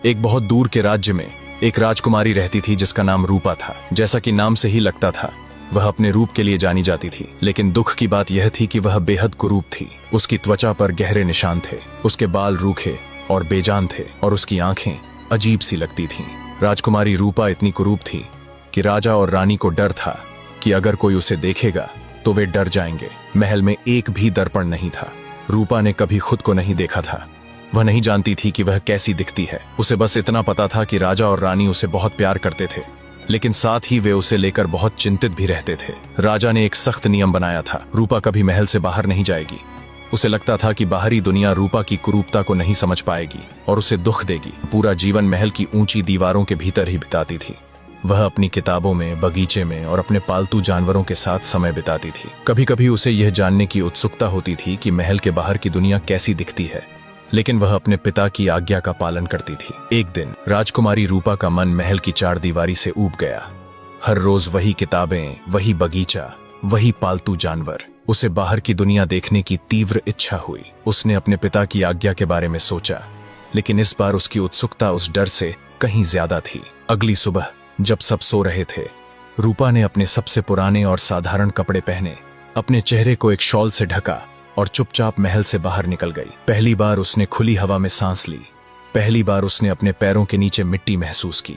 एक बहुत दूर के राज्य में एक राजकुमारी रहती थी जिसका नाम रूपा था। जैसा कि नाम से ही लगता था, वह अपने रूप के लिए जानी जाती थी। लेकिन दुख की बात यह थी कि वह बेहद कुरूप थी। उसकी त्वचा पर गहरे निशान थे, उसके बाल रूखे और बेजान थे और उसकी आंखें अजीब सी लगती थीं। राजकुमारी रूपा इतनी कुरूप थी कि राजा और रानी को डर था कि अगर कोई उसे देखेगा तो वे डर जाएंगे। महल में एक भी दर्पण नहीं था। रूपा ने कभी खुद को नहीं देखा था। वह नहीं जानती थी कि वह कैसी दिखती है। उसे बस इतना पता था कि राजा और रानी उसे बहुत प्यार करते थे, लेकिन साथ ही वे उसे लेकर बहुत चिंतित भी रहते थे। राजा ने एक सख्त नियम बनाया था, रूपा कभी महल से बाहर नहीं जाएगी। उसे लगता था कि बाहरी दुनिया रूपा की कुरूपता को नहीं समझ पाएगी और उसे दुख देगी। पूरा जीवन महल की ऊंची दीवारों के भीतर ही बिताती थी। वह अपनी किताबों में, बगीचे में और अपने पालतू जानवरों के साथ समय बिताती थी। कभी कभी उसे यह जानने की उत्सुकता होती थी कि महल के बाहर की दुनिया कैसी दिखती है, लेकिन वह अपने पिता की आज्ञा का पालन करती थी। एक दिन राजकुमारी रूपा का मन महल की चारदीवारी से ऊब गया। हर रोज वही किताबें, वही बगीचा, वही पालतू जानवर। उसे बाहर की दुनिया देखने की तीव्र इच्छा हुई। उसने अपने पिता की आज्ञा के बारे में सोचा, लेकिन इस बार उसकी उत्सुकता उस डर से कहीं ज्यादा थी। अगली सुबह जब सब सो रहे थे, रूपा ने अपने सबसे पुराने और साधारण कपड़े पहने, अपने चेहरे को एक शॉल से ढका और चुपचाप महल से बाहर निकल गई। पहली बार उसने खुली हवा में सांस ली, पहली बार उसने अपने पैरों के नीचे मिट्टी महसूस की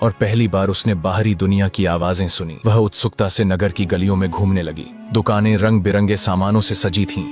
और पहली बार उसने बाहरी दुनिया की आवाजें सुनी। वह उत्सुकता से नगर की गलियों में घूमने लगी। दुकानें रंग बिरंगे सामानों से सजी थीं।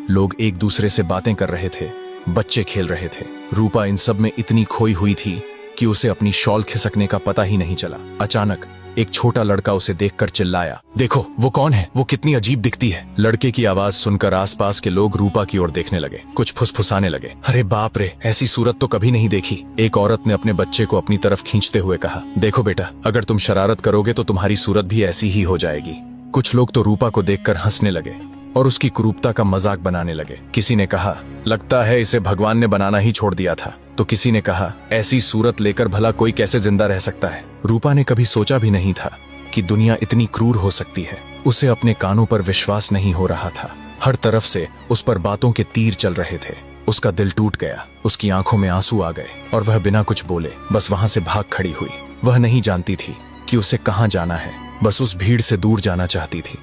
लोग एक दूसरे से बातें कर रहे थे, बच्चे खेल रहे थे। रूपा इन सब में इतनी खोई हुई थी कि उसे अपनी शॉल खिसकने का पता ही नहीं चला। अचानक एक छोटा लड़का उसे देखकर चिल्लाया, देखो वो कौन है, वो कितनी अजीब दिखती है। लड़के की आवाज सुनकर आसपास के लोग रूपा की ओर देखने लगे, कुछ फुसफुसाने लगे। अरे बाप रे, ऐसी सूरत तो कभी नहीं देखी। एक औरत ने अपने बच्चे को अपनी तरफ खींचते हुए कहा, देखो बेटा, अगर तुम शरारत करोगे तो तुम्हारी सूरत भी ऐसी ही हो जाएगी। कुछ लोग तो रूपा को देखकर हंसने लगे और उसकी कुरूपता का मजाक बनाने लगे। किसी ने कहा, लगता है इसे भगवान ने बनाना ही छोड़ दिया था। तो किसी ने कहा, ऐसी सूरत लेकर भला कोई कैसे जिंदा रह सकता है। रूपा ने कभी सोचा भी नहीं था कि दुनिया इतनी क्रूर हो सकती है। उसे अपने कानों पर विश्वास नहीं हो रहा था। हर तरफ से उस पर बातों के तीर चल रहे थे। उसका दिल टूट गया, उसकी आंखों में आंसू आ गए और वह बिना कुछ बोले बस वहां से भाग खड़ी हुई। वह नहीं जानती थी कि उसे कहां जाना है, बस उस भीड़ से दूर जाना चाहती थी,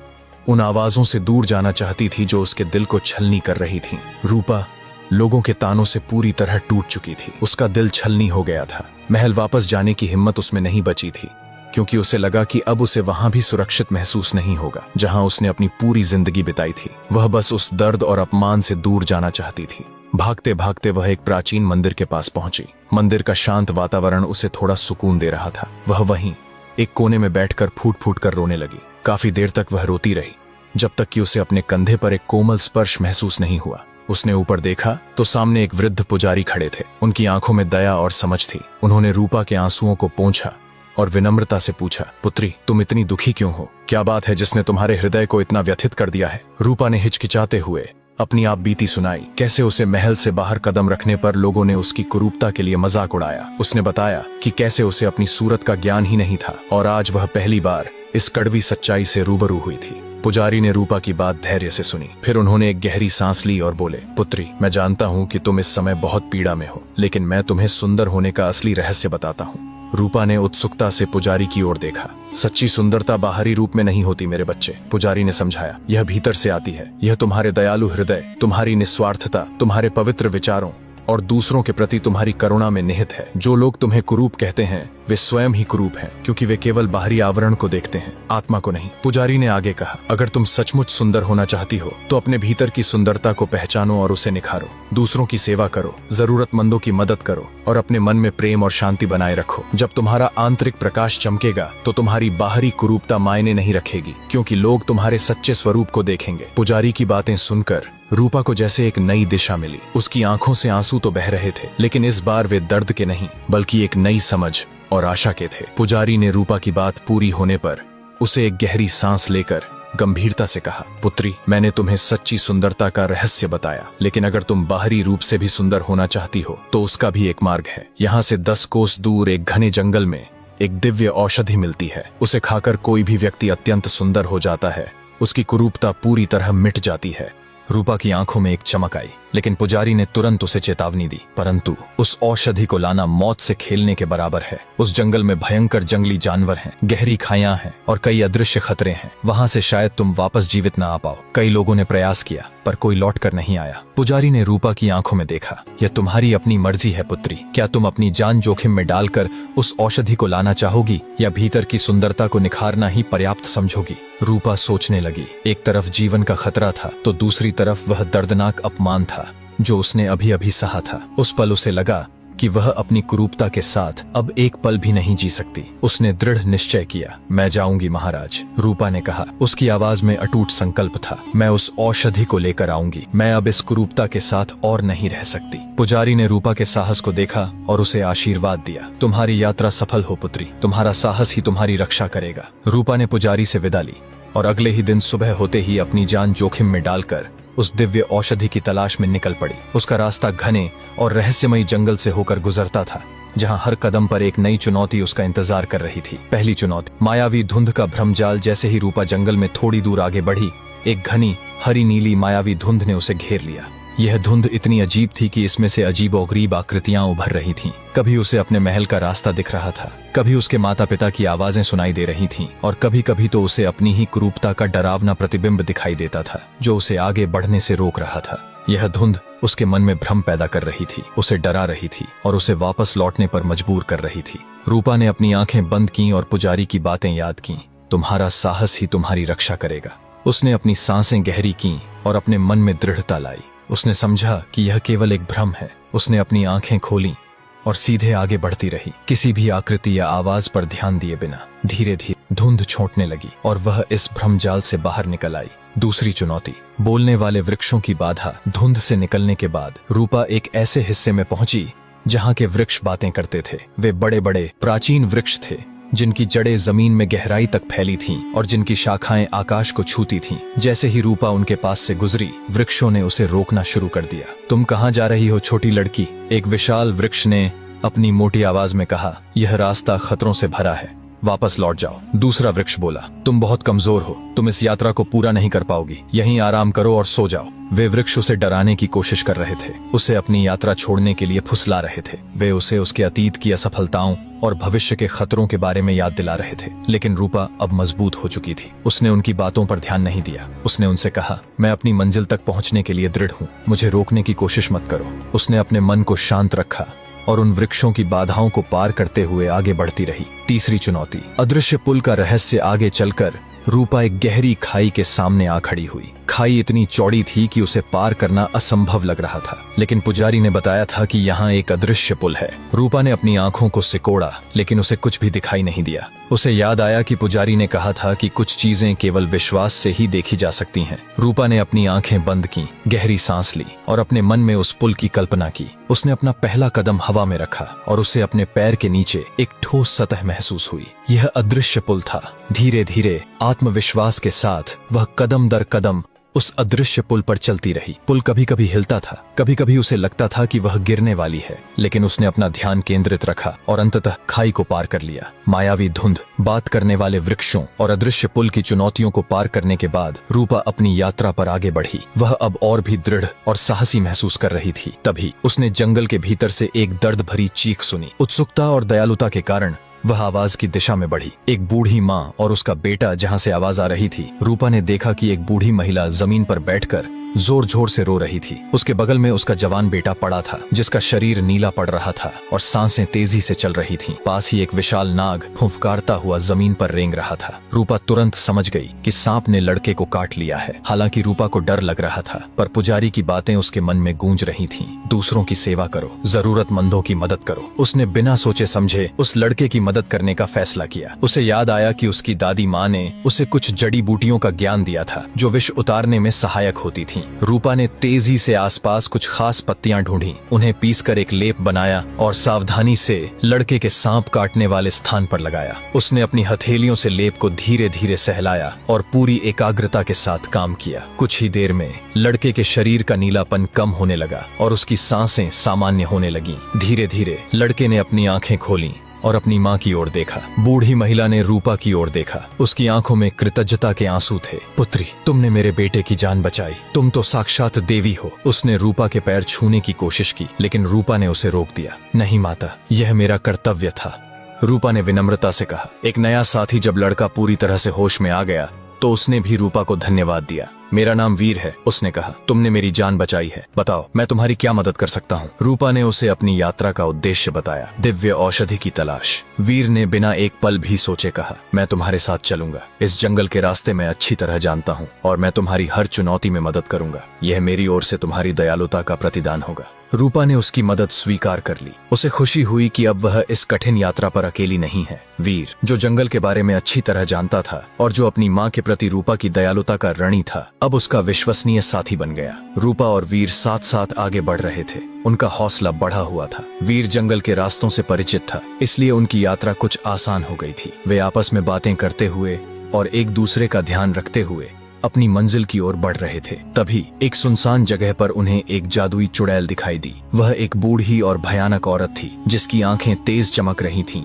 उन आवाजों से दूर जाना चाहती थी जो उसके दिल को छलनी कर रही थी। रूपा लोगों के तानों से पूरी तरह टूट चुकी थी। उसका दिल छलनी हो गया था। महल वापस जाने की हिम्मत उसमें नहीं बची थी, क्योंकि उसे लगा कि अब उसे वहां भी सुरक्षित महसूस नहीं होगा जहां उसने अपनी पूरी जिंदगी बिताई थी। वह बस उस दर्द और अपमान से दूर जाना चाहती थी। भागते भागते वह एक प्राचीन मंदिर के पास पहुंची। मंदिर का शांत वातावरण उसे थोड़ा सुकून दे रहा था। वह वहीं एक कोने में बैठकर फूट फूट कर रोने लगी। काफी देर तक वह रोती रही, जब तक कि उसे अपने कंधे पर एक कोमल स्पर्श महसूस नहीं हुआ। उसने ऊपर देखा तो सामने एक वृद्ध पुजारी खड़े थे। उनकी आंखों में दया और समझ थी। उन्होंने रूपा के आंसुओं को पोंछा और विनम्रता से पूछा, पुत्री, तुम इतनी दुखी क्यों हो? क्या बात है जिसने तुम्हारे हृदय को इतना व्यथित कर दिया है? रूपा ने हिचकिचाते हुए अपनी आप बीती सुनाई, कैसे उसे महल से बाहर कदम रखने पर लोगों ने उसकी कुरूपता के लिए मजाक उड़ाया। उसने बताया कि कैसे उसे अपनी सूरत का ज्ञान ही नहीं था और आज वह पहली बार इस कड़वी सच्चाई से रूबरू हुई थी। पुजारी ने रूपा की बात धैर्य से सुनी। फिर उन्होंने एक गहरी सांस ली और बोले, पुत्री, मैं जानता हूँ कि तुम इस समय बहुत पीड़ा में हो, लेकिन मैं तुम्हें सुंदर होने का असली रहस्य बताता हूँ। रूपा ने उत्सुकता से पुजारी की ओर देखा। सच्ची सुंदरता बाहरी रूप में नहीं होती मेरे बच्चे, पुजारी ने समझाया। यह भीतर से आती है। यह तुम्हारे दयालु हृदय, तुम्हारी निस्वार्थता, तुम्हारे पवित्र विचारों और दूसरों के प्रति तुम्हारी करुणा में निहित है। जो लोग तुम्हें कुरूप कहते हैं वे स्वयं ही कुरूप हैं, क्योंकि वे केवल बाहरी आवरण को देखते हैं, आत्मा को नहीं। पुजारी ने आगे कहा, अगर तुम सचमुच सुंदर होना चाहती हो तो अपने भीतर की सुंदरता को पहचानो और उसे निखारो। दूसरों की सेवा करो, जरूरतमंदों की मदद करो और अपने मन में प्रेम और शांति बनाए रखो। जब तुम्हारा आंतरिक प्रकाश चमकेगा तो तुम्हारी बाहरी कुरूपता मायने नहीं रखेगी, क्योंकि लोग तुम्हारे सच्चे स्वरूप को देखेंगे। पुजारी की बातें सुनकर रूपा को जैसे एक नई दिशा मिली। उसकी आंखों से आंसू तो बह रहे थे, लेकिन इस बार वे दर्द के नहीं बल्कि एक नई समझ और आशा के थे। पुजारी ने रूपा की बात पूरी होने पर उसे एक गहरी सांस लेकर गंभीरता से कहा, पुत्री, मैंने तुम्हें सच्ची सुंदरता का रहस्य बताया, लेकिन अगर तुम बाहरी रूप से भी सुंदर होना चाहती हो तो उसका भी एक मार्ग है। यहाँ से 10 कोस दूर एक घने जंगल में एक दिव्य औषधि मिलती है। उसे खाकर कोई भी व्यक्ति अत्यंत सुंदर हो जाता है। उसकी कुरूपता पूरी तरह मिट जाती है रूपा की आंखों में एक चमक आई, लेकिन पुजारी ने तुरंत उसे चेतावनी दी, परंतु उस औषधि को लाना मौत से खेलने के बराबर है। उस जंगल में भयंकर जंगली जानवर हैं, गहरी खाइयां हैं और कई अदृश्य खतरे हैं। वहां से शायद तुम वापस जीवित न आ पाओ। कई लोगों ने प्रयास किया पर कोई लौट कर नहीं आया। पुजारी ने रूपा की आंखों में देखा। यह तुम्हारी अपनी मर्जी है पुत्री। क्या तुम अपनी जान जोखिम में डालकर उस औषधि को लाना चाहोगी या भीतर की सुंदरता को निखारना ही पर्याप्त समझोगी? रूपा सोचने लगी। एक तरफ जीवन का खतरा था तो दूसरी तरफ वह दर्दनाक अपमान था जो उसने अभी अभी सहा था। उस पल उसे लगा कि वह अपनी कुरूपता के साथ अब एक पल भी नहीं जी सकती। उसने दृढ़ निश्चय किया, मैं जाऊंगी महाराज। रूपा ने कहा। उसकी आवाज में अटूट संकल्प था, मैं उस औषधि को लेकर आऊंगी। मैं अब इस कुरूपता के साथ और नहीं रह सकती। पुजारी ने रूपा के साहस को देखा और उसे आशीर्वाद दिया। तुम्हारी यात्रा सफल हो पुत्री, तुम्हारा साहस ही तुम्हारी रक्षा करेगा। रूपा ने पुजारी से विदा ली और अगले ही दिन सुबह होते ही अपनी जान जोखिम में डालकर उस दिव्य औषधि की तलाश में निकल पड़ी। उसका रास्ता घने और रहस्यमयी जंगल से होकर गुजरता था, जहां हर कदम पर एक नई चुनौती उसका इंतजार कर रही थी। पहली चुनौती मायावी धुंध का भ्रमजाल। जैसे ही रूपा जंगल में थोड़ी दूर आगे बढ़ी, एक घनी हरी नीली मायावी धुंध ने उसे घेर लिया। यह धुंध इतनी अजीब थी कि इसमें से अजीबोगरीब आकृतियां उभर रही थीं। कभी उसे अपने महल का रास्ता दिख रहा था, कभी उसके माता पिता की आवाजें सुनाई दे रही थीं और कभी कभी तो उसे अपनी ही क्रूरता का डरावना प्रतिबिंब दिखाई देता था जो उसे आगे बढ़ने से रोक रहा था। यह धुंध उसके मन में भ्रम पैदा कर रही थी, उसे डरा रही थी और उसे वापस लौटने पर मजबूर कर रही थी। रूपा ने अपनी आंखें बंद की और पुजारी की बातें याद की। तुम्हारा साहस ही तुम्हारी रक्षा करेगा। उसने अपनी सांसें गहरी की और अपने मन में दृढ़ता लाई। उसने समझा कि यह केवल एक भ्रम है। उसने अपनी आंखें खोलीं और सीधे आगे बढ़ती रही, किसी भी आकृति या आवाज पर ध्यान दिए बिना। धीरे धीरे धुंध छोटने लगी और वह इस भ्रमजाल से बाहर निकल आई। दूसरी चुनौती बोलने वाले वृक्षों की बाधा। धुंध से निकलने के बाद रूपा एक ऐसे हिस्से में पहुंची जहां के वृक्ष बातें करते थे। वे बड़े बड़े प्राचीन वृक्ष थे जिनकी जड़ें जमीन में गहराई तक फैली थीं और जिनकी शाखाएं आकाश को छूती थीं। जैसे ही रूपा उनके पास से गुजरी, वृक्षों ने उसे रोकना शुरू कर दिया। तुम कहाँ जा रही हो छोटी लड़की? एक विशाल वृक्ष ने अपनी मोटी आवाज में कहा। यह रास्ता खतरों से भरा है, वापस लौट जाओ। दूसरा वृक्ष बोला, तुम बहुत कमजोर हो, तुम इस यात्रा को पूरा नहीं कर पाओगी, यहीं आराम करो और सो जाओ। वे वृक्ष उसे डराने की कोशिश कर रहे थे, उसे अपनी यात्रा छोड़ने के लिए फुसला रहे थे। वे उसे उसके अतीत की असफलताओं और भविष्य के खतरों के बारे में याद दिला रहे थे। लेकिन रूपा अब मजबूत हो चुकी थी। उसने उनकी बातों पर ध्यान नहीं दिया। उसने उनसे कहा, मैं अपनी मंजिल तक पहुंचने के लिए दृढ़ हूँ, मुझे रोकने की कोशिश मत करो। उसने अपने मन को शांत रखा और उन वृक्षों की बाधाओं को पार करते हुए आगे बढ़ती रही। तीसरी चुनौती अदृश्य पुल का रहस्य। आगे चलकर रूपा एक गहरी खाई के सामने आ खड़ी हुई। खाई इतनी चौड़ी थी कि उसे पार करना असंभव लग रहा था, लेकिन पुजारी ने बताया था कि यहाँ एक अदृश्य पुल है। रूपा ने अपनी आंखों को सिकोड़ा, लेकिन उसे कुछ भी दिखाई नहीं दिया। उसे याद आया कि पुजारी ने कहा था कि कुछ चीजें केवल विश्वास से ही देखी जा सकती हैं। रूपा ने अपनी आंखें बंद की, गहरी सांस ली और अपने मन में उस पुल की कल्पना की। उसने अपना पहला कदम हवा में रखा और उसे अपने पैर के नीचे एक ठोस सतह महसूस हुई। यह अदृश्य पुल था। धीरे धीरे आत्मविश्वास के साथ वह कदम दर कदम उस अदृश्य पुल पर चलती रही। पुल कभी कभी हिलता था, कभी कभी उसे लगता था कि वह गिरने वाली है, लेकिन उसने अपना ध्यान केंद्रित रखा और अंततः खाई को पार कर लिया। मायावी धुंध, बात करने वाले वृक्षों और अदृश्य पुल की चुनौतियों को पार करने के बाद रूपा अपनी यात्रा पर आगे बढ़ी। वह अब और भी दृढ़ और साहसी महसूस कर रही थी। तभी उसने जंगल के भीतर से एक दर्द भरी चीख सुनी। उत्सुकता और दयालुता के कारण वह आवाज की दिशा में बढ़ी। एक बूढ़ी माँ और उसका बेटा जहाँ से आवाज आ रही थी। रूपा ने देखा कि एक बूढ़ी महिला जमीन पर बैठकर जोर जोर से रो रही थी। उसके बगल में उसका जवान बेटा पड़ा था, जिसका शरीर नीला पड़ रहा था और सांसें तेजी से चल रही थीं। पास ही एक विशाल नाग फुफकारता हुआ जमीन पर रेंग रहा था। रूपा तुरंत समझ गई कि सांप ने लड़के को काट लिया है। हालांकि रूपा को डर लग रहा था, पर पुजारी की बातें उसके मन में गूंज रही थीं। दूसरों की सेवा करो, जरूरतमंदों की मदद करो। उसने बिना सोचे समझे उस लड़के की मदद करने का फैसला किया। उसे याद आया कि उसकी दादी माँ ने उसे कुछ जड़ी बूटियों का ज्ञान दिया था जो विष उतारने में सहायक होती थीं। रूपा ने तेजी से आसपास कुछ खास पत्तियां ढूंढी, उन्हें पीसकर एक लेप बनाया और सावधानी से लड़के के सांप काटने वाले स्थान पर लगाया। उसने अपनी हथेलियों से लेप को धीरे धीरे सहलाया और पूरी एकाग्रता के साथ काम किया। कुछ ही देर में लड़के के शरीर का नीलापन कम होने लगा और उसकी सांसें सामान्य होने लगीं। धीरे धीरे लड़के ने अपनी आंखें खोलीं और अपनी माँ की ओर देखा। बूढ़ी महिला ने रूपा की ओर देखा। उसकी आंखों में कृतज्ञता के आंसू थे। पुत्री, तुमने मेरे बेटे की जान बचाई। तुम तो साक्षात देवी हो। उसने रूपा के पैर छूने की कोशिश की, लेकिन रूपा ने उसे रोक दिया। नहीं माता, यह मेरा कर्तव्य था, रूपा ने विनम्रता से कहा। एक नया साथी जब लड़का पूरी तरह से होश में आ गया तो उसने भी रूपा को धन्यवाद दिया। मेरा नाम वीर है, उसने कहा। तुमने मेरी जान बचाई है। बताओ, मैं तुम्हारी क्या मदद कर सकता हूँ? रूपा ने उसे अपनी यात्रा का उद्देश्य बताया। दिव्य औषधि की तलाश। वीर ने बिना एक पल भी सोचे कहा, मैं तुम्हारे साथ चलूंगा। इस जंगल के रास्ते मैं अच्छी तरह जानता हूँ और मैं तुम्हारी हर चुनौती में मदद करूंगा। यह मेरी ओर से तुम्हारी दयालुता का प्रतिदान होगा। रूपा ने उसकी मदद स्वीकार कर ली। उसे खुशी हुई कि अब वह इस कठिन यात्रा पर अकेली नहीं है। वीर, जो जंगल के बारे में अच्छी तरह जानता था और जो अपनी माँ के प्रति रूपा की दयालुता का ऋणी था, अब उसका विश्वसनीय साथी बन गया। रूपा और वीर साथ साथ आगे बढ़ रहे थे। उनका हौसला बढ़ा हुआ था। वीर जंगल के रास्तों से परिचित था, इसलिए उनकी यात्रा कुछ आसान हो गई थी। वे आपस में बातें करते हुए और एक दूसरे का ध्यान रखते हुए अपनी मंजिल की ओर बढ़ रहे थे। तभी एक सुनसान जगह पर उन्हें एक जादुई चुड़ैल दिखाई दी। वह एक बूढ़ी और भयानक औरत थी, जिसकी आंखें तेज चमक रही थीं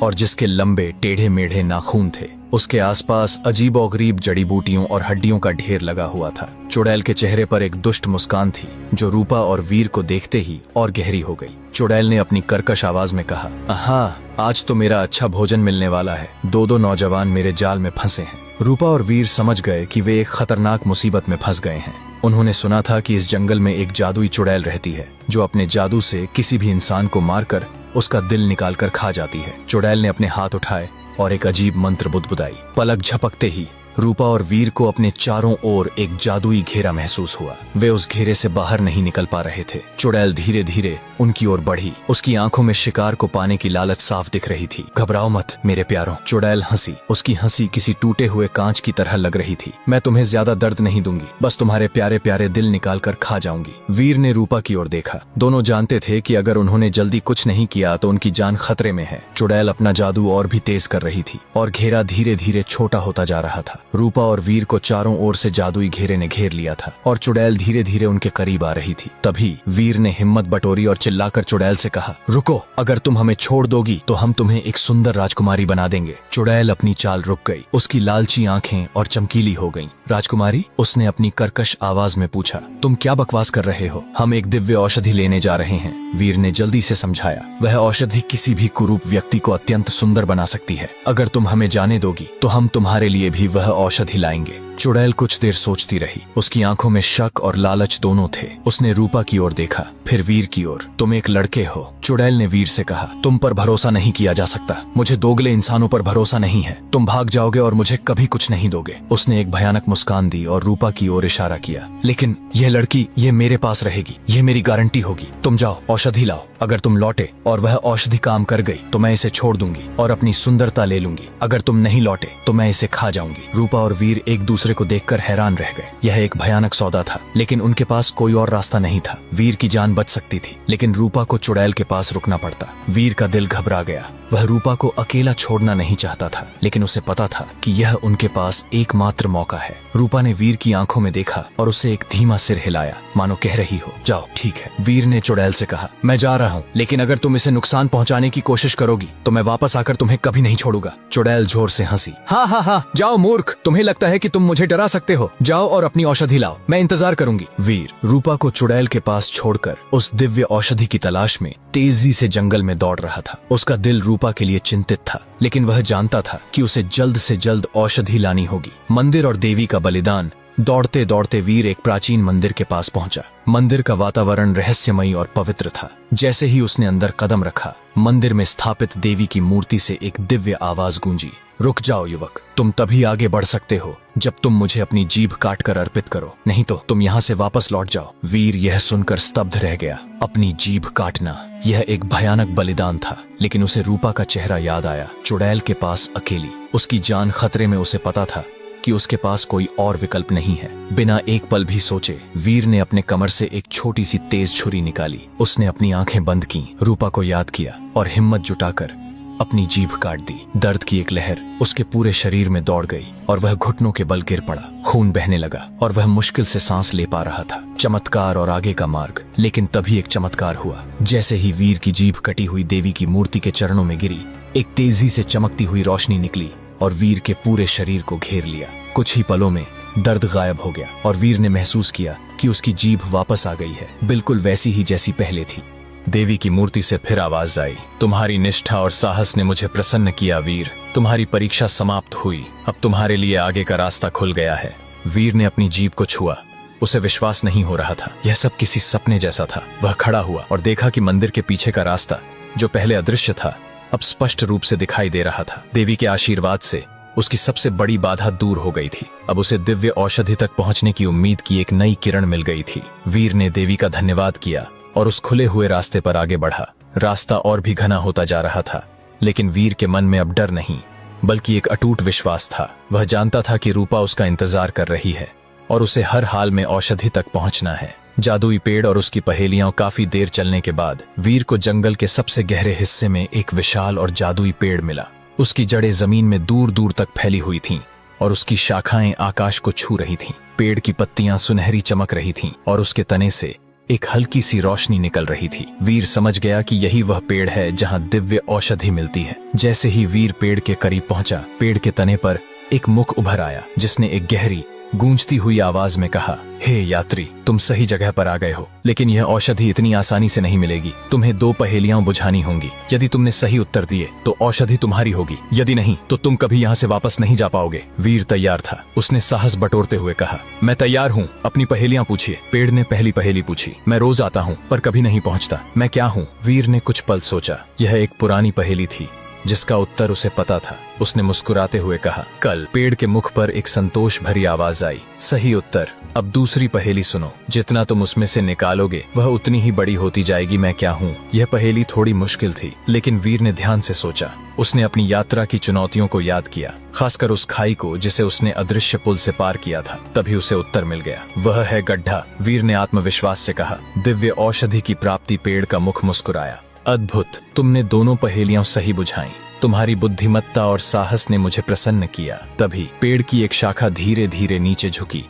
और जिसके लंबे टेढ़े मेढ़े नाखून थे। उसके आसपास अजीबोगरीब जड़ी बूटियों और हड्डियों का ढेर लगा हुआ था। चुड़ैल के चेहरे पर एक दुष्ट मुस्कान थी, जो रूपा और वीर को देखते ही और गहरी हो गई। चुड़ैल ने अपनी कर्कश आवाज में कहा, हाँ, आज तो मेरा अच्छा भोजन मिलने वाला है। दो नौजवान मेरे जाल में फंसे हैं। रूपा और वीर समझ गए कि वे एक खतरनाक मुसीबत में फंस गए हैं। उन्होंने सुना था कि इस जंगल में एक जादुई चुड़ैल रहती है, जो अपने जादू से किसी भी इंसान को मारकर उसका दिल निकालकर खा जाती है। चुड़ैल ने अपने हाथ उठाए और एक अजीब मंत्र बुदबुदाई। पलक झपकते ही रूपा और वीर को अपने चारों ओर एक जादुई घेरा महसूस हुआ। वे उस घेरे से बाहर नहीं निकल पा रहे थे। चुड़ैल धीरे धीरे उनकी ओर बढ़ी। उसकी आंखों में शिकार को पाने की लालच साफ दिख रही थी। घबराओ मत मेरे प्यारों, चुड़ैल हंसी। उसकी हंसी किसी टूटे हुए कांच की तरह लग रही थी। मैं तुम्हें ज्यादा दर्द नहीं दूंगी, बस तुम्हारे प्यारे प्यारे दिल निकाल कर खा जाऊंगी। वीर ने रूपा की ओर देखा। दोनों जानते थे कि अगर उन्होंने जल्दी कुछ नहीं किया तो उनकी जान खतरे में है। चुड़ैल अपना जादू और भी तेज कर रही थी और घेरा धीरे धीरे छोटा होता जा रहा था। रूपा और वीर को चारों ओर से जादुई घेरे ने घेर लिया था और चुड़ैल धीरे धीरे उनके करीब आ रही थी। तभी वीर ने हिम्मत बटोरी और चिल्लाकर चुड़ैल से कहा, रुको, अगर तुम हमें छोड़ दोगी तो हम तुम्हें एक सुंदर राजकुमारी बना देंगे। चुड़ैल अपनी चाल रुक गई। उसकी लालची आंखें और चमकीली हो गईं। राजकुमारी, उसने अपनी कर्कश आवाज में पूछा, तुम क्या बकवास कर रहे हो? हम एक दिव्य औषधि लेने जा रहे हैं। वीर ने जल्दी से समझाया, वह औषधि किसी भी कुरूप व्यक्ति को अत्यंत सुंदर बना सकती है। अगर तुम हमें जाने दोगी तो हम तुम्हारे लिए भी वह औषधि लाएंगे। चुड़ैल कुछ देर सोचती रही। उसकी आंखों में शक और लालच दोनों थे। उसने रूपा की ओर देखा, फिर वीर की ओर। तुम एक लड़के हो, चुड़ैल ने वीर से कहा। तुम पर भरोसा नहीं किया जा सकता। मुझे दोगले इंसानों पर भरोसा नहीं है। तुम भाग जाओगे और मुझे कभी कुछ नहीं दोगे। उसने एक भयानक मुस्कान दी और रूपा की ओर इशारा किया। लेकिन यह लड़की, ये मेरे पास रहेगी, ये मेरी गारंटी होगी। तुम जाओ, औषधि लाओ। अगर तुम लौटे और वह औषधि काम कर गई तो मैं इसे छोड़ दूंगी और अपनी सुंदरता ले लूंगी। अगर तुम नहीं लौटे तो मैं इसे खा जाऊंगी। रूपा और वीर एक दूसरे को देखकर हैरान रह गए। यह एक भयानक सौदा था, लेकिन उनके पास कोई और रास्ता नहीं था। वीर की जान बच सकती थी, लेकिन रूपा को चुड़ैल के पास रुकना पड़ता। वीर का दिल घबरा गया। वह रूपा को अकेला छोड़ना नहीं चाहता था, लेकिन उसे पता था कि यह उनके पास एकमात्र मौका है। रूपा ने वीर की आंखों में देखा और उसे एक धीमा सिर हिलाया, मानो कह रही हो, जाओ, ठीक है। वीर ने चुड़ैल से कहा, मैं जा रहा हूँ, लेकिन अगर तुम इसे नुकसान पहुँचाने की कोशिश करोगी तो मैं वापस आकर तुम्हें कभी नहीं छोड़ूंगा। चुड़ैल जोर से हंसी। हाँ हाँ हाँ, जाओ मूर्ख, तुम्हें लगता है कि तुम मुझे डरा सकते हो। जाओ और अपनी औषधि लाओ, मैं इंतजार करूंगी। वीर रूपा को चुड़ैल के पास छोड़कर उस दिव्य औषधि की तलाश में तेजी से जंगल में दौड़ रहा था। उसका दिल रूपा के लिए चिंतित था, लेकिन वह जानता था कि उसे जल्द से जल्द औषधि लानी होगी। मंदिर और देवी का बलिदान। दौड़ते दौड़ते वीर एक प्राचीन मंदिर के पास पहुंचा। मंदिर का वातावरण रहस्यमयी और पवित्र था। जैसे ही उसने अंदर कदम रखा, मंदिर में स्थापित देवी की मूर्ति से एक दिव्य आवाज गूंजी, रुक जाओ युवक, तुम तभी आगे बढ़ सकते हो जब तुम मुझे अपनी जीभ काटकर अर्पित करो, नहीं तो तुम यहाँ से वापस लौट जाओ। वीर यह सुनकर स्तब्ध रह गया। अपनी जीभ काटना, यह एक भयानक बलिदान था, लेकिन उसे रूपा का चेहरा याद आया। चुड़ैल के पास अकेली, उसकी जान खतरे में। उसे पता था कि उसके पास कोई और विकल्प नहीं है। बिना एक पल भी सोचे वीर ने अपने कमर से एक छोटी सी तेज छुरी निकाली। उसने अपनी आंखें बंद की, रूपा को याद किया और हिम्मत जुटाकर अपनी जीभ काट दी। दर्द की एक लहर उसके पूरे शरीर में दौड़ गई और वह घुटनों के बल गिर पड़ा। खून बहने लगा और वह मुश्किल से सांस ले पा रहा था। चमत्कार और आगे का मार्ग। लेकिन तभी एक चमत्कार हुआ। जैसे ही वीर की जीभ कटी हुई देवी की मूर्ति के चरणों में गिरी, एक तेजी से चमकती हुई रोशनी निकली और वीर के पूरे शरीर को घेर लिया। कुछ ही पलों में दर्द गायब हो गया और वीर ने महसूस किया कि उसकी जीभ वापस आ गई है, बिल्कुल वैसी ही जैसी पहले थी। देवी की मूर्ति से फिर आवाज आई, तुम्हारी निष्ठा और साहस ने मुझे प्रसन्न किया वीर। तुम्हारी परीक्षा समाप्त हुई, अब तुम्हारे लिए आगे का रास्ता खुल गया है। वीर ने अपनी जीभ को छुआ। उसे विश्वास नहीं हो रहा था, यह सब किसी सपने जैसा था। वह खड़ा हुआ और देखा कि मंदिर के पीछे का रास्ता, जो पहले अदृश्य था, अब स्पष्ट रूप से दिखाई दे रहा था। देवी के आशीर्वाद से उसकी सबसे बड़ी बाधा दूर हो गई थी। अब उसे दिव्य औषधि तक पहुंचने की उम्मीद की एक नई किरण मिल गई थी। वीर ने देवी का धन्यवाद किया और उस खुले हुए रास्ते पर आगे बढ़ा। रास्ता और भी घना होता जा रहा था, लेकिन वीर के मन में अब डर नहीं, बल्कि एक अटूट विश्वास था। वह जानता था कि रूपा उसका इंतजार कर रही है और उसे हर हाल में औषधि तक पहुंचना है। जादुई पेड़ और उसकी पहेलियां। काफी देर चलने के बाद वीर को जंगल के सबसे गहरे हिस्से में एक विशाल और जादुई पेड़ मिला। उसकी जड़ें जमीन में दूर दूर तक फैली हुई थीं और उसकी शाखाएं आकाश को छू रही थीं। पेड़ की पत्तियां सुनहरी चमक रही थीं और उसके तने से एक हल्की सी रोशनी निकल रही थी। वीर समझ गया कि यही वह पेड़ है जहां दिव्य औषधि मिलती है। जैसे ही वीर पेड़ के करीब पहुंचा, पेड़ के तने पर एक मुख उभर आया, जिसने एक गहरी गूंजती हुई आवाज में कहा, हे यात्री, तुम सही जगह पर आ गए हो, लेकिन यह औषधि इतनी आसानी से नहीं मिलेगी। तुम्हें 2 पहेलियां बुझानी होंगी। यदि तुमने सही उत्तर दिए तो औषधि तुम्हारी होगी, यदि नहीं तो तुम कभी यहाँ से वापस नहीं जा पाओगे। वीर तैयार था। उसने साहस बटोरते हुए कहा, मैं तैयार हूँ, अपनी पहेलियां पूछिए। पेड़ ने पहली पहेली पूछी, मैं रोज आता हूँ पर कभी नहीं पहुँचता, मैं क्या हूँ? वीर ने कुछ पल सोचा। यह एक पुरानी पहेली थी जिसका उत्तर उसे पता था। उसने मुस्कुराते हुए कहा, कल। पेड़ के मुख पर एक संतोष भरी आवाज आई, सही उत्तर। अब दूसरी पहेली सुनो। जितना तुम उसमें से निकालोगे वह उतनी ही बड़ी होती जाएगी। मैं क्या हूँ? यह पहेली थोड़ी मुश्किल थी, लेकिन वीर ने ध्यान से सोचा। उसने अपनी यात्रा की चुनौतियों को याद किया, खासकर उस खाई को जिसे उसने अदृश्य पुल से पार किया था। तभी उसे उत्तर मिल गया, वह है गड्ढा। वीर ने आत्मविश्वास से कहा। दिव्य औषधि की प्राप्ति। पेड़ का मुख मुस्कुराया, अद्भुत, तुमने दोनों पहेलियां सही बुझाईं। तुम्हारी बुद्धिमत्ता और साहस ने मुझे प्रसन्न किया। तभी पेड़ की एक शाखा धीरे धीरे नीचे झुकी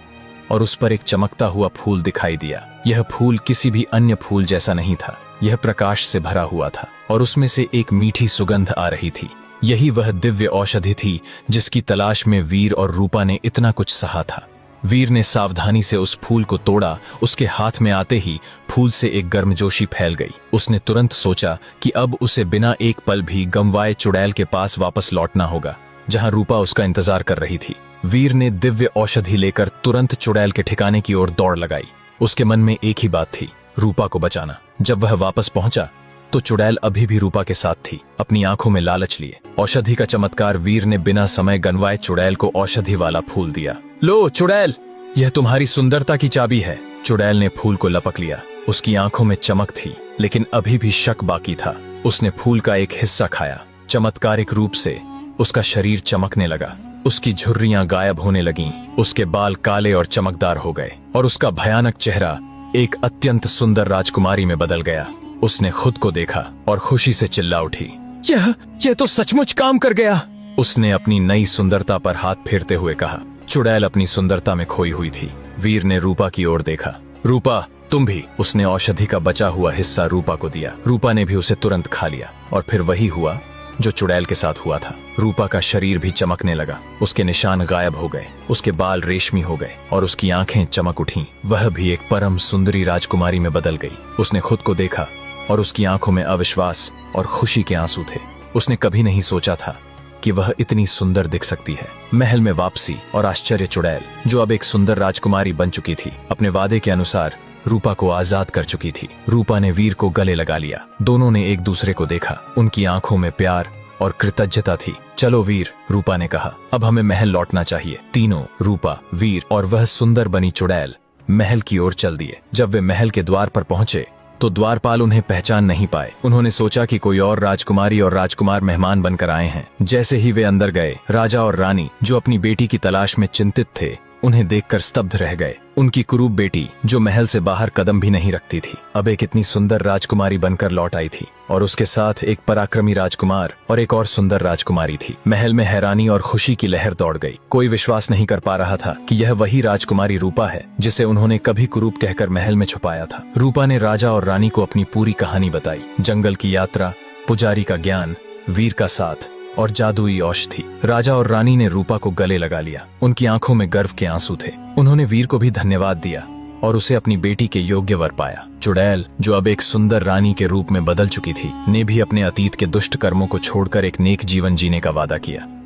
और उस पर एक चमकता हुआ फूल दिखाई दिया। यह फूल किसी भी अन्य फूल जैसा नहीं था। यह प्रकाश से भरा हुआ था और उसमें से एक मीठी सुगंध आ रही थी। यही वह दिव्य औषधि थी जिसकी तलाश में वीर और रूपा ने इतना कुछ सहा था। वीर ने सावधानी से उस फूल को तोड़ा। उसके हाथ में आते ही फूल से एक गर्मजोशी फैल गई। उसने तुरंत सोचा कि अब उसे बिना एक पल भी गंवाए चुड़ैल के पास वापस लौटना होगा, जहां रूपा उसका इंतजार कर रही थी। वीर ने दिव्य औषधि लेकर तुरंत चुड़ैल के ठिकाने की ओर दौड़ लगाई। उसके मन में एक ही बात थी, रूपा को बचाना। जब वह वापस पहुंचा तो चुड़ैल अभी भी रूपा के साथ थी, अपनी आंखों में लालच लिए। औषधि का चमत्कार। वीर ने बिना समय गंवाए चुड़ैल को औषधि वाला फूल दिया। लो चुड़ैल, यह तुम्हारी सुंदरता की चाबी है। चुड़ैल ने फूल को लपक लिया। उसकी आंखों में चमक थी, लेकिन अभी भी शक बाकी था। उसने फूल का एक हिस्सा खाया। चमत्कारिक रूप से उसका शरीर चमकने लगा। उसकी झुर्रियां गायब होने लगीं। उसके बाल काले और चमकदार हो गए और उसका भयानक चेहरा एक अत्यंत सुंदर राजकुमारी में बदल गया। उसने खुद को देखा और खुशी से चिल्ला उठी, यह तो सचमुच काम कर गया। उसने अपनी नई सुंदरता पर हाथ फेरते हुए कहा। चुड़ैल अपनी सुंदरता में खोई हुई थी। वीर ने रूपा की ओर देखा। रूपा, तुम भी। उसने औषधि का बचा हुआ हिस्सा रूपा को दिया। रूपा ने भी उसे तुरंत खा लिया और फिर वही हुआ जो चुड़ैल के साथ हुआ था। रूपा का शरीर भी चमकने लगा। उसके निशान गायब हो गए। उसके बाल रेशमी हो गए और उसकी आंखें चमक उठीं। वह भी एक परम सुंदरी राजकुमारी में बदल गई। उसने खुद को देखा और उसकी आंखों में अविश्वास और खुशी के आंसू थे। उसने कभी नहीं सोचा था कि वह इतनी सुंदर दिख सकती है। महल में वापसी और आश्चर्य। चुड़ैल, जो अब एक सुंदर राजकुमारी बन चुकी थी, अपने वादे के अनुसार रूपा को आजाद कर चुकी थी। रूपा ने वीर को गले लगा लिया। दोनों ने एक दूसरे को देखा। उनकी आंखों में प्यार और कृतज्ञता थी। चलो वीर, रूपा ने कहा, अब हमें महल लौटना चाहिए। तीनों, रूपा, वीर और वह सुंदर बनी चुड़ैल, महल की ओर चल दिए। जब वे महल के द्वार पर पहुंचे तो द्वारपाल उन्हें पहचान नहीं पाए। उन्होंने सोचा कि कोई और राजकुमारी और राजकुमार मेहमान बनकर आए हैं। जैसे ही वे अंदर गए, राजा और रानी, जो अपनी बेटी की तलाश में चिंतित थे, उन्हें देखकर स्तब्ध रह गए। उनकी कुरूप बेटी, जो महल से बाहर कदम भी नहीं रखती थी, अब एक इतनी सुंदर राजकुमारी बनकर लौट आई थी और उसके साथ एक पराक्रमी राजकुमार और एक और सुंदर राजकुमारी थी। महल में हैरानी और खुशी की लहर दौड़ गई। कोई विश्वास नहीं कर पा रहा था कि यह वही राजकुमारी रूपा है जिसे उन्होंने कभी कुरूप कहकर महल में छुपाया था। रूपा ने राजा और रानी को अपनी पूरी कहानी बताई। जंगल की यात्रा, पुजारी का ज्ञान, वीर का साथ और जादुई औषधि। राजा और रानी ने रूपा को गले लगा लिया। उनकी आंखों में गर्व के आंसू थे। उन्होंने वीर को भी धन्यवाद दिया और उसे अपनी बेटी के योग्य वर पाया। चुड़ैल, जो अब एक सुंदर रानी के रूप में बदल चुकी थी, ने भी अपने अतीत के दुष्ट कर्मों को छोड़कर एक नेक जीवन जीने का वादा किया।